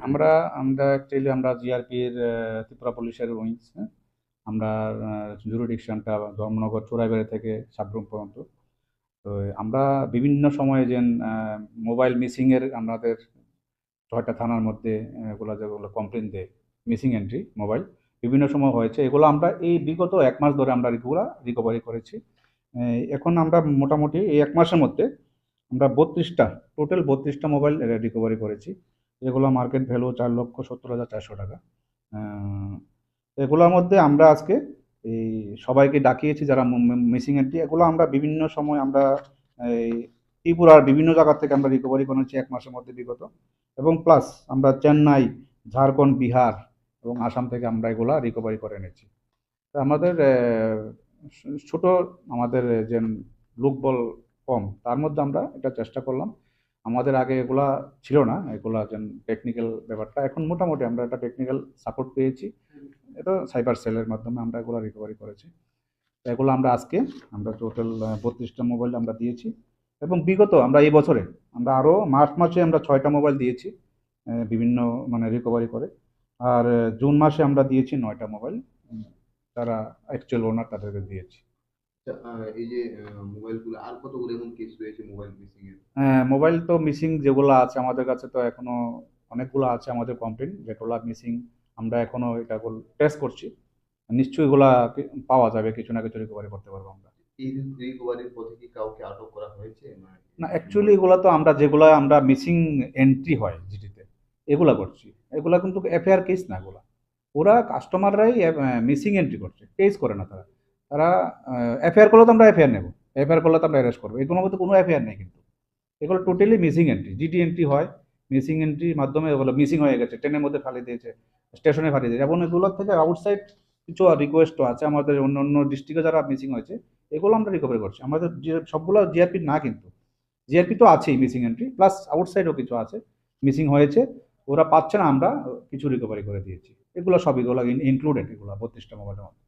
আমরা আমরা অ্যাকচুয়ালি আমরা জিআরপির ত্রিপুরা পুলিশের উইংস, হ্যাঁ। আমরা জুরিডিকশনটা ধর্মনগর চোরাইবাড়ি থেকে সাবরুম পর্যন্ত। তো আমরা বিভিন্ন সময়ে মোবাইল মিসিংয়ের আমাদের ৬টা থানার মধ্যে এগুলো যেগুলো কমপ্লেন দেয়, মিসিং এন্ট্রি মোবাইল বিভিন্ন সময় হয়েছে। এগুলো আমরা এই বিগত ১ মাস ধরে আমরা এগুলা রিকভারি করেছি। এখন আমরা মোটামুটি এই ১ মাসের মধ্যে আমরা ৩২টা, টোটাল ৩২টা মোবাইল রিকভারি করেছি। এগুলো মার্কেট ভ্যালু ৪,৭০,৪০০ টাকা। আ এগুলোর মধ্যে আমরা আজকে এই সবাইকে ডাকিয়েছি যারা মিসিং এন্ট্রি, এগুলো আমরা বিভিন্ন সময় আমরা এই ত্রিপুরার বিভিন্ন জায়গা থেকে আমরা রিকভারি করেছি ১ মাসের মধ্যে বিগত। এবং প্লাস আমরা চেন্নাই, ঝাড়খণ্ড, বিহার এবং আসাম থেকে আমরা এগুলা রিকভারি করে এনেছি। তো আমাদের ছোট আমাদের যে লোকবল কম, তার মধ্যে আমরা এটা চেষ্টা করলাম। আমাদের আগে এগুলা ছিল না, এগুলা টেকনিক্যাল ব্যাপারটা। এখন মোটামুটি আমরা একটা টেকনিক্যাল সাপোর্ট পেয়েছি। এটা সাইবার সেলের মাধ্যমে আমরা এগুলো রিকভারি করেছি। তো এগুলো আমরা আজকে আমরা টোটাল ৩২টা মোবাইল আমরা দিয়েছি। এবং বিগত আমরা এই বছরে আমরা আরও মার্চ মাসে আমরা ৬টা মোবাইল দিয়েছি বিভিন্ন মানে রিকভারি করে। আর জুন মাসে আমরা দিয়েছি ৯টা মোবাইল, যারা অ্যাকচুয়াল ওনার তাদেরকে দিয়েছি। আচ্ছা, এই যে মোবাইলগুলো আর কতগুলো এখন কেস রয়েছে মোবাইল মিসিং এর? হ্যাঁ, মোবাইল তো মিসিং যেগুলো আছে আমাদের কাছে, তো এখনো অনেকগুলো আছে আমাদের কমপ্লেন যেগুলো মিসিং। আমরা এখনো এটা টেস্ট করছি। নিশ্চয়ই এগুলা পাওয়া যাবে, কিছু না কিছু রিকভারি করতে পারবো আমরা। এই রিকভারির পথে কি কাউকে আটক করা হয়েছে, মানে না, এই অ্যাকচুয়ালি মোবাইল? এগুলা তো আমরা যেগুলা আমরা মিসিং এন্ট্রি হয় জিডিতে, এগুলা করছি। এগুলা কিন্তু এফআইআর কেস না এগুলা। ওরা কাস্টমাররাই মিসিং এন্ট্রি করছে, কেস করে না তারা। তারা এফআইআর করলে তো আমরা এফআইআর নেব, এফআইআর করলে তো আমরা অ্যারেস্ট করবো। এগুলোর মধ্যে কোনো এফআইআর নেই কিন্তু। এগুলো totally missing entry, GD entry হয়। মিসিং এন্ট্রির মাধ্যমে এগুলো মিসিং হয়ে গেছে, ট্রেনের মধ্যে ফালিয়ে দিয়েছে, স্টেশনে ফালিয়ে দিয়েছে। এবং এগুলোর থেকে আউটসাইড কিছু রিকোয়েস্টও আছে আমাদের অন্য অন্য ডিস্ট্রিক্টে যারা মিসিং হয়েছে, এগুলো আমরা রিকভারি করছি। আমাদের যে সবগুলো জিআরপি না কিন্তু, জিআরপি তো আছেই মিসিং এন্ট্রি, প্লাস আউটসাইডও কিছু আছে মিসিং হয়েছে, ওরা পাচ্ছে না, আমরা কিছু রিকভারি করে দিয়েছি। এগুলো সব এগুলো ইনক্লুডেড, এগুলো ৩২টা মোবাইলের মধ্যে।